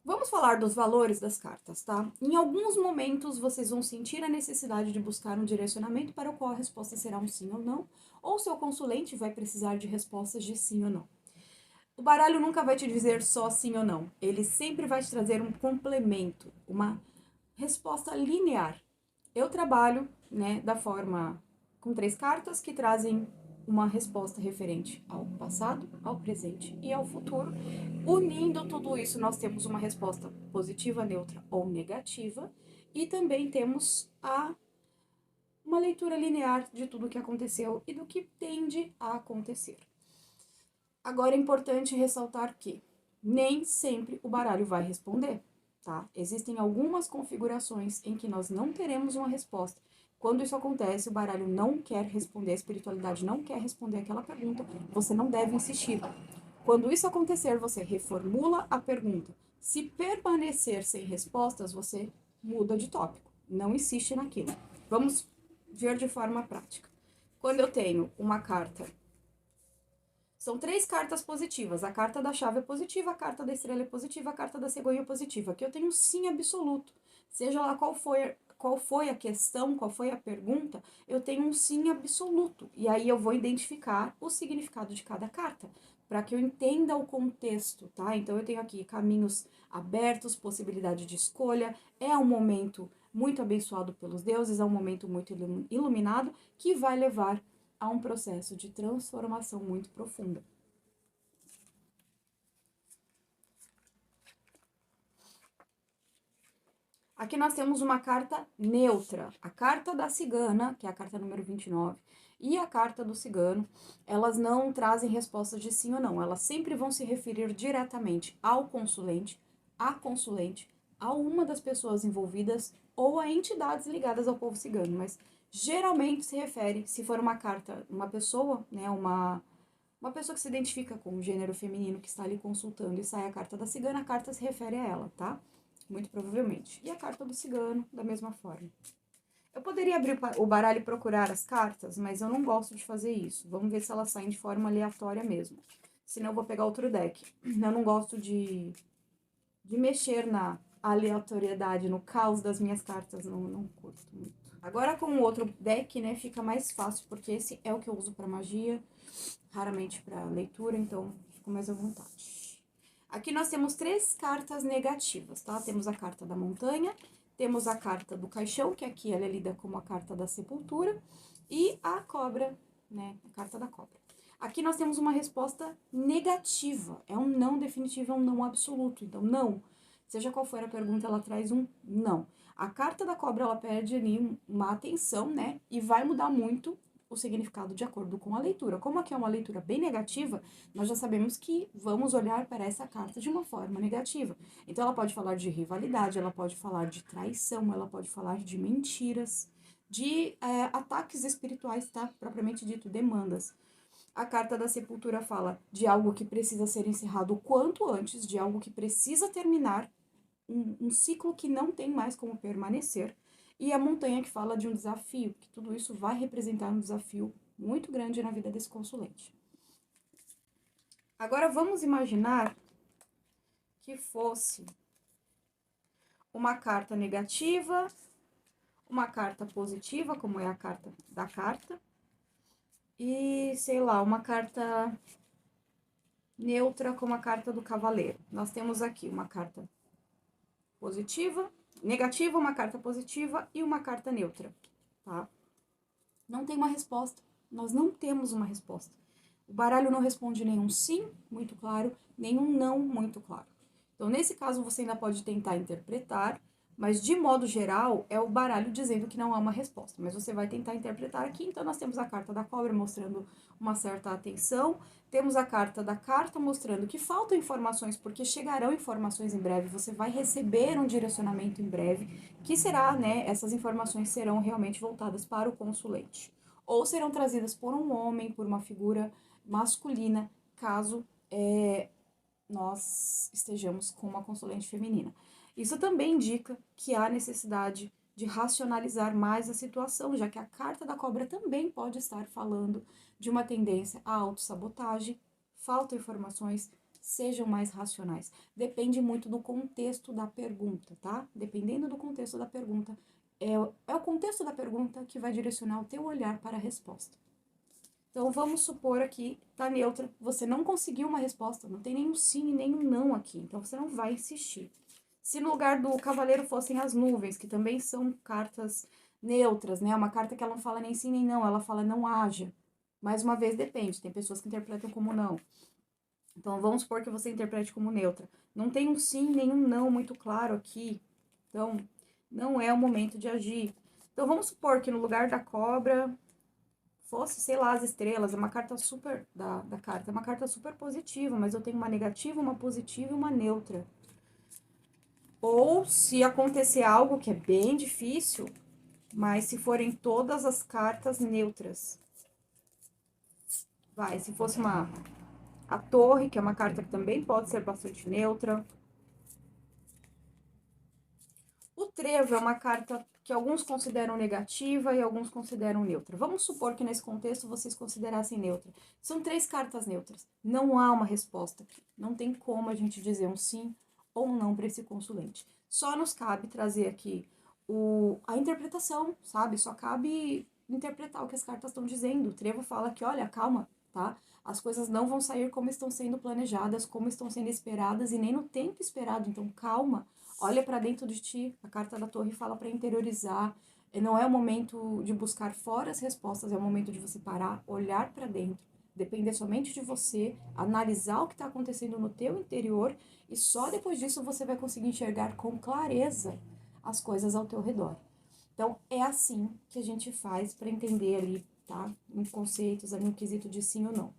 Vamos falar dos valores das cartas, tá? Em alguns momentos vocês vão sentir a necessidade de buscar um direcionamento para o qual a resposta será um sim ou não, ou seu consulente vai precisar de respostas de sim ou não. O baralho nunca vai te dizer só sim ou não, ele sempre vai te trazer um complemento, uma resposta linear. Eu trabalho, né, da forma com 3 cartas que trazem uma resposta referente ao passado, ao presente e ao futuro. Unindo tudo isso, nós temos uma resposta positiva, neutra ou negativa, e também temos uma leitura linear de tudo o que aconteceu e do que tende a acontecer. Agora é importante ressaltar que nem sempre o baralho vai responder, tá? Existem algumas configurações em que nós não teremos uma resposta. Quando isso acontece, o baralho não quer responder, a espiritualidade não quer responder aquela pergunta, você não deve insistir. Quando isso acontecer, você reformula a pergunta. Se permanecer sem respostas, você muda de tópico. Não insiste naquilo. Vamos ver de forma prática. Quando eu tenho uma carta, são 3 cartas positivas. A carta da chave é positiva, a carta da estrela é positiva, a carta da cegonha é positiva. Aqui eu tenho um sim absoluto. Seja lá qual foi a questão, qual foi a pergunta, eu tenho um sim absoluto. E aí eu vou identificar o significado de cada carta, para que eu entenda o contexto, tá? Então eu tenho aqui caminhos abertos, possibilidade de escolha, é um momento muito abençoado pelos deuses, é um momento muito iluminado que vai levar a um processo de transformação muito profunda. Aqui nós temos uma carta neutra, a carta da cigana, que é a carta número 29, e a carta do cigano, elas não trazem respostas de sim ou não, elas sempre vão se referir diretamente ao consulente, à consulente, a uma das pessoas envolvidas ou a entidades ligadas ao povo cigano, mas geralmente se refere, se for uma carta, uma pessoa, né, uma pessoa que se identifica com o gênero feminino que está ali consultando e sai a carta da cigana, a carta se refere a ela, tá? Muito provavelmente. E a carta do cigano, da mesma forma. Eu poderia abrir o baralho e procurar as cartas, mas eu não gosto de fazer isso. Vamos ver se elas saem de forma aleatória mesmo. Senão eu vou pegar outro deck. Eu não gosto de mexer na aleatoriedade, no caos das minhas cartas. Não curto muito. Agora com o outro deck, né, fica mais fácil, porque esse é o que eu uso pra magia, raramente pra leitura, então fico mais à vontade. Aqui nós temos 3 cartas negativas, tá? Temos a carta da montanha, temos a carta do caixão, que aqui ela é lida como a carta da sepultura, e a cobra, né? A carta da cobra. Aqui nós temos uma resposta negativa, é um não definitivo, é um não absoluto, então não. Seja qual for a pergunta, ela traz um não. A carta da cobra, ela perde ali uma atenção, né? E vai mudar muito o significado de acordo com a leitura. Como aqui é uma leitura bem negativa, nós já sabemos que vamos olhar para essa carta de uma forma negativa. Então, ela pode falar de rivalidade, ela pode falar de traição, ela pode falar de mentiras, de ataques espirituais, tá? Propriamente dito, demandas. A carta da sepultura fala de algo que precisa ser encerrado o quanto antes, de algo que precisa terminar, um ciclo que não tem mais como permanecer. E a montanha que fala de um desafio, que tudo isso vai representar um desafio muito grande na vida desse consulente. Agora vamos imaginar que fosse uma carta negativa, uma carta positiva, como é a carta da carta, e, sei lá, uma carta neutra como a carta do cavaleiro. Nós temos aqui uma carta positiva, negativa, uma carta positiva e uma carta neutra, tá? Não tem uma resposta. Nós não temos uma resposta. O baralho não responde nenhum sim, muito claro, nenhum não, muito claro. Então, nesse caso, você ainda pode tentar interpretar, mas de modo geral, é o baralho dizendo que não há uma resposta. Mas você vai tentar interpretar aqui. Então, nós temos a carta da cobra mostrando uma certa atenção. Temos a carta da carta mostrando que faltam informações, porque chegarão informações em breve. Você vai receber um direcionamento em breve, que será, né? Essas informações serão realmente voltadas para o consulente. Ou serão trazidas por um homem, por uma figura masculina, caso nós estejamos com uma consulente feminina. Isso também indica que há necessidade de racionalizar mais a situação, já que a carta da cobra também pode estar falando de uma tendência à autossabotagem, faltam informações, sejam mais racionais. Depende muito do contexto da pergunta, tá? Dependendo do contexto da pergunta, é o contexto da pergunta que vai direcionar o teu olhar para a resposta. Então, vamos supor aqui, tá neutra, você não conseguiu uma resposta, não tem nenhum sim e nenhum não aqui, então você não vai insistir. Se no lugar do cavaleiro fossem as nuvens, que também são cartas neutras, né? Uma carta que ela não fala nem sim nem não, ela fala não haja. Mais uma vez, depende, tem pessoas que interpretam como não. Então, vamos supor que você interprete como neutra. Não tem um sim nem um não muito claro aqui, então não é o momento de agir. Então, vamos supor que no lugar da cobra fosse, sei lá, as estrelas, é uma carta super, da carta, é uma carta super positiva, mas eu tenho uma negativa, uma positiva e uma neutra. Ou se acontecer algo que é bem difícil, mas se forem todas as cartas neutras. Vai, se fosse a torre, que é uma carta que também pode ser bastante neutra. O trevo é uma carta que alguns consideram negativa e alguns consideram neutra. Vamos supor que nesse contexto vocês considerassem neutra. São 3 cartas neutras. Não há uma resposta aqui. Não tem como a gente dizer um sim ou um não para esse consulente. Só nos cabe trazer aqui a interpretação, sabe? Só cabe interpretar o que as cartas estão dizendo. O trevo fala que, olha, calma, tá? As coisas não vão sair como estão sendo planejadas, como estão sendo esperadas e nem no tempo esperado. Então, calma. Olha para dentro de ti. A carta da torre fala para interiorizar. Não é o momento de buscar fora as respostas, é o momento de você parar, olhar para dentro, depender somente de você, analisar o que está acontecendo no teu interior e só depois disso você vai conseguir enxergar com clareza as coisas ao teu redor. Então, é assim que a gente faz para entender ali, tá? Em conceitos, ali no quesito de sim ou não.